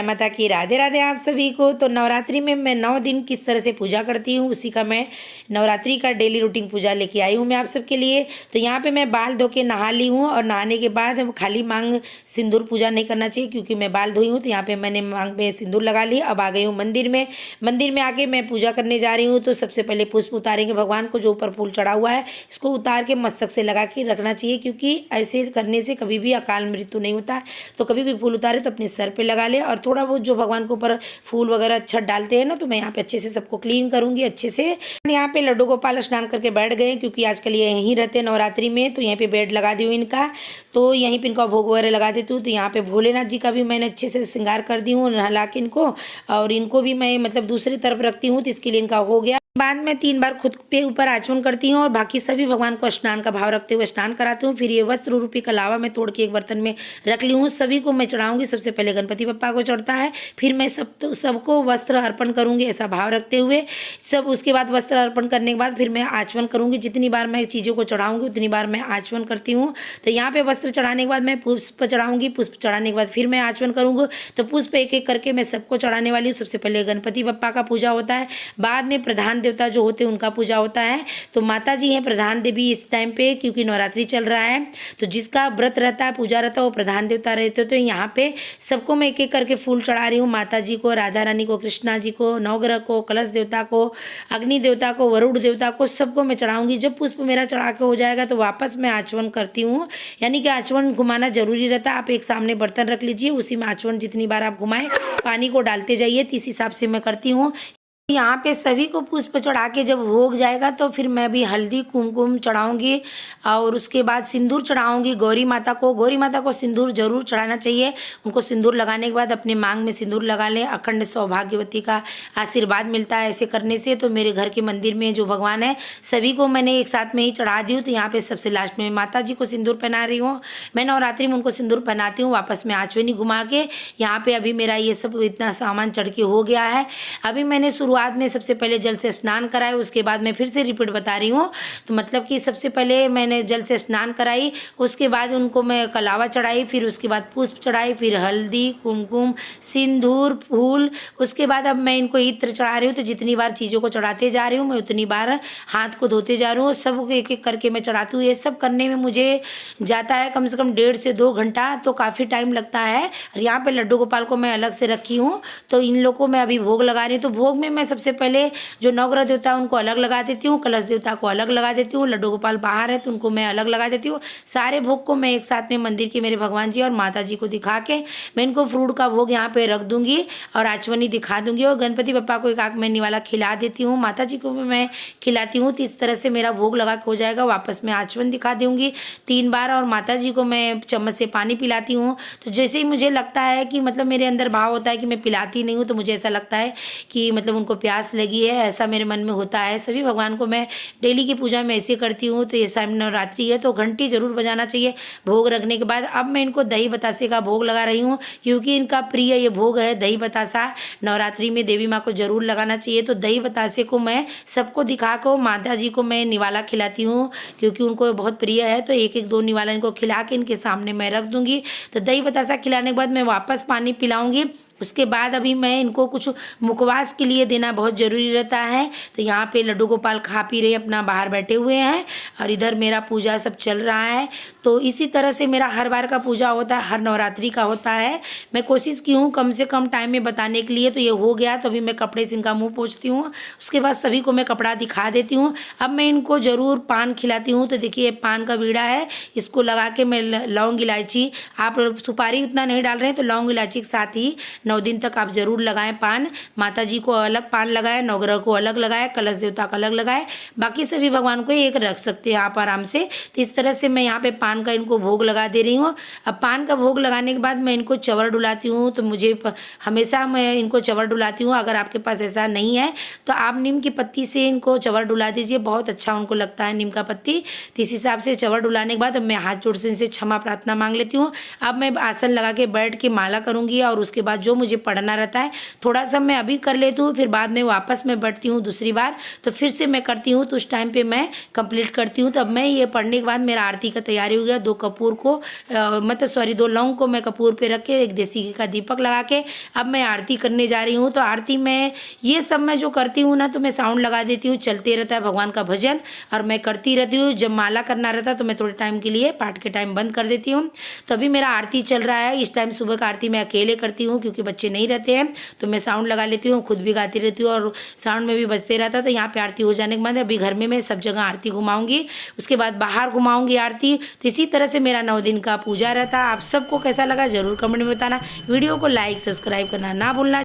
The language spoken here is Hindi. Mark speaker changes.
Speaker 1: माता की राधे राधे आप सभी को। तो नवरात्रि में मैं 9 दिन किस तरह से पूजा करती हूँ उसी का मैं नवरात्रि का डेली रूटीन पूजा लेके आई हूँ मैं आप सबके लिए। तो यहाँ पे मैं बाल धो के नहा ली हूँ और नहाने के बाद खाली मांग सिंदूर पूजा नहीं करना चाहिए क्योंकि मैं बाल धोई हूँ। तो यहाँ पे मैंने मांग में सिंदूर लगा ली। अब आ गई हूँ मंदिर में। मंदिर में आके मैं पूजा करने जा रही हूँ। तो सबसे पहले पुष्प उतारेंगे भगवान को, जो ऊपर फूल चढ़ा हुआ है इसको उतार के मस्तक से लगा के रखना चाहिए क्योंकि ऐसे करने से कभी भी अकाल मृत्यु नहीं होता है। तो कभी भी फूल उतारे तो अपने सर पे लगा ले। और थोड़ा बहुत जो भगवान के ऊपर फूल वगैरह अच्छा डालते हैं ना, तो मैं यहाँ पे अच्छे से सबको क्लीन करूँगी अच्छे से। यहाँ पे लड्डू गोपाल स्नान करके बैठ गए क्योंकि आजकल ये यहीं रहते हैं नवरात्रि में। तो यहीं पे बेड लगा दी हूँ इनका, तो यहीं पे इनका भोग वगैरह लगा देती हूँ। तो यहाँ पे भोलेनाथ जी का भी मैंने अच्छे से श्रृंगार कर दी हूँ नहला के इनको, और इनको भी मैं मतलब दूसरी तरफ रखती हूँ। तो इसके लिए इनका हो गया। बाद में 3 बार खुद पे ऊपर आचमन करती हूँ और बाकी सभी भगवान को स्नान का भाव रखते हुए स्नान कराती हूँ। फिर ये वस्त्र रूपी कलावा मैं तोड़ के एक बर्तन में रख ली हूँ। सभी को मैं चढ़ाऊंगी। सबसे पहले गणपति बप्पा को चढ़ता है, फिर मैं सबको वस्त्र अर्पण करूँगी ऐसा भाव रखते हुए सब। उसके बाद वस्त्र अर्पण करने के बाद फिर मैं आचमन करूँगी। जितनी बार मैं चीज़ों को चढ़ाऊँगी उतनी बार मैं आचमन करती हूँ। तो यहाँ पर वस्त्र चढ़ाने के बाद मैं पुष्प चढ़ाऊँगी। पुष्प चढ़ाने के बाद फिर मैं आचमन करूँगी। तो पुष्प एक एक करके मैं सबको चढ़ाने वाली हूँ। सबसे पहले गणपति बप्पा का पूजा होता है, बाद में प्रधान देवता जो होते हैं उनका पूजा होता है। तो माता जी हैं प्रधान देवी इस टाइम पे क्योंकि नवरात्रि चल रहा है। तो जिसका व्रत रहता है पूजा रहता है वो प्रधान देवता रहते हो। तो यहाँ पे सबको मैं एक एक करके फूल चढ़ा रही हूँ। माता जी को, राधा रानी को, कृष्णा जी को, नवग्रह को, कलश देवता को, अग्नि देवता को, वरुण देवता को, सबको मैं चढ़ाऊंगी। जब पुष्प मेरा चढ़ा के हो जाएगा तो वापस मैं आचमन करती हूँ, यानी कि आचमन घुमाना जरूरी रहता है। आप एक सामने बर्तन रख लीजिए, उसी में आचमन जितनी बार आप घुमाएं पानी को डालते जाइए। इस हिसाब से मैं करती हूँ। यहाँ पे सभी को पुष्प चढ़ा के जब भोग जाएगा तो फिर मैं भी हल्दी कुमकुम चढ़ाऊंगी और उसके बाद सिंदूर चढ़ाऊंगी गौरी माता को। गौरी माता को सिंदूर जरूर चढ़ाना चाहिए। उनको सिंदूर लगाने के बाद अपने मांग में सिंदूर लगा लें। अखंड सौभाग्यवती का आशीर्वाद मिलता है ऐसे करने से। तो मेरे घर के मंदिर में जो भगवान है सभी को मैंने एक साथ में ही चढ़ा दी हूँ। तो यहाँ पे सबसे लास्ट में माता जी को सिंदूर पहना रही हूँ। मैं नवरात्रि में उनको सिंदूर पहनाती हूँ। वापस में आचमनी घुमा के यहाँ पे अभी मेरा ये सब इतना सामान चढ़ के हो गया है। अभी मैंने शुरुआत में सबसे पहले जल से स्नान कराया, उसके बाद मैं फिर से रिपीट बता रही हूँ। तो मतलब कि सबसे पहले मैंने जल से स्नान कराई, उसके बाद उनको मैं कलावा चढ़ाई, फिर उसके बाद पुष्प चढ़ाई, फिर हल्दी कुमकुम सिंदूर फूल। उसके बाद अब मैं इनको इत्र चढ़ा रही हूँ। तो जितनी बार चीज़ों को चढ़ाते जा रही हूँ मैं उतनी बार हाथ को धोते जा रही हूँ। सब एक एक करके मैं चढ़ाती हूँ। ये सब करने में मुझे जाता है कम से कम 1.5 से 2 घंटा, तो काफ़ी टाइम लगता है। और यहाँ पे लड्डू गोपाल को मैं अलग से रखी हूँ। तो इन लोगों को मैं अभी भोग लगा रही हूँ। तो भोग में मैं सबसे पहले जो नवग्रह देवता है उनको अलग लगा देती हूँ, कलश देवता को अलग लगा देती हूँ, लड्डू गोपाल बाहर है तो उनको मैं अलग लगा देती हूँ। सारे भोग को मैं एक साथ में मंदिर के मेरे भगवान जी और माता जी को दिखा के मैं इनको फ्रूट का भोग यहाँ पे रख दूंगी और आचमनी दिखा दूंगी। और गणपति बप्पा को एक आँख में निवाला खिला देती हूँ, माता जी को भी मैं खिलाती हूँ। तो इस तरह से मेरा भोग लगा के हो जाएगा। वापस में आचमन दिखा दूंगी 3 बार और माता जी को मैं चम्मच से पानी पिलाती हूँ। तो जैसे ही मुझे लगता है कि मतलब मेरे अंदर भाव होता है कि मैं पिलाती नहीं हूँ, तो मुझे ऐसा लगता है कि मतलब उनको प्यास लगी है, ऐसा मेरे मन में होता है। सभी भगवान को मैं डेली की पूजा में ऐसे करती हूँ। तो ये शाम नवरात्रि है तो घंटी जरूर बजाना चाहिए भोग रखने के बाद। अब मैं इनको दही बतासे का भोग लगा रही हूँ क्योंकि इनका प्रिय ये भोग है दही बतासा। नवरात्रि में देवी माँ को जरूर लगाना चाहिए। तो दही बतासे को मैं सबको दिखा कर माता जी को मैं निवाला खिलाती हूँ क्योंकि उनको बहुत प्रिय है। तो एक एक 2 निवाला इनको खिला के इनके सामने मैं रख दूंगी। तो दही बतासा खिलाने के बाद मैं वापस पानी पिलाऊंगी। उसके बाद अभी मैं इनको कुछ मुखवास के लिए देना बहुत ज़रूरी रहता है। तो यहाँ पे लड्डू गोपाल खा पी रहे अपना बाहर बैठे हुए हैं और इधर मेरा पूजा सब चल रहा है। तो इसी तरह से मेरा हर बार का पूजा होता है, हर नवरात्रि का होता है। मैं कोशिश की हूँ कम से कम टाइम में बताने के लिए। तो ये हो गया तो अभी मैं कपड़े से इनका मुँह पोंछती हूँ। उसके बाद सभी को मैं कपड़ा दिखा देती हूँ। अब मैं इनको ज़रूर पान खिलाती हूँ। तो देखिए पान का बीड़ा है, इसको लगा के मैं लौंग इलायची, आप सुपारी उतना नहीं डाल रहे हैं तो लौंग इलायची के साथ ही 9 दिन तक आप जरूर लगाएं पान। माता जी को अलग पान लगाएं, नवग्रह को अलग लगाएं, कलश देवता को अलग लगाएं, बाकी सभी भगवान को एक रख सकते हैं आप आराम से। तो इस तरह से मैं यहाँ पे पान का इनको भोग लगा दे रही हूँ। अब पान का भोग लगाने के बाद मैं इनको चवर डुलाती हूँ। तो मुझे हमेशा मैं इनको चवर डुलाती हूँ। अगर आपके पास ऐसा नहीं है तो आप नीम की पत्ती से इनको चवर डुला दीजिए, बहुत अच्छा उनको लगता है नीम का पत्ती। तो इस हिसाब से चवर डुलाने के बाद अब मैं हाथ जोड़ से इनसे क्षमा प्रार्थना मांग लेती हूँ। अब मैं आसन लगा के बैठ के माला करूँगी और उसके बाद जो जो मुझे पढ़ना रहता है थोड़ा सा मैं अभी कर लेती हूँ, फिर बाद में वापस मैं बैठती हूँ दूसरी बार, तो फिर से मैं करती हूँ, तो उस टाइम पे मैं कंप्लीट करती हूँ। तब मैं ये पढ़ने के बाद मेरा आरती का तैयारी हो गया। 2 कपूर को मतलब सॉरी 2 लौंग को मैं कपूर पे रख के एक देसी घी का दीपक लगा के अब मैं आरती करने जा रही हूँ। तो आरती में ये सब मैं जो करती हूँ ना, तो मैं साउंड लगा देती हूँ, चलते रहता है भगवान का भजन और मैं करती रहती हूँ। जब माला करना रहता है तो मैं थोड़े टाइम के लिए पाठ के टाइम बंद कर देती हूँ। तो अभी मेरा आरती चल रहा है। इस टाइम सुबह का आरती मैं अकेले करती हूँ क्योंकि बच्चे नहीं रहते हैं, तो मैं साउंड लगा लेती हूँ, खुद भी गाती रहती हूँ और साउंड में भी बजते रहता है। तो यहाँ पे आरती हो जाने के बाद अभी घर में मैं सब जगह आरती घुमाऊंगी, उसके बाद बाहर घुमाऊंगी आरती। तो इसी तरह से मेरा 9 दिन का पूजा रहता है। आप सबको कैसा लगा ज़रूर कमेंट में बताना। वीडियो को लाइक सब्सक्राइब करना ना भूलना।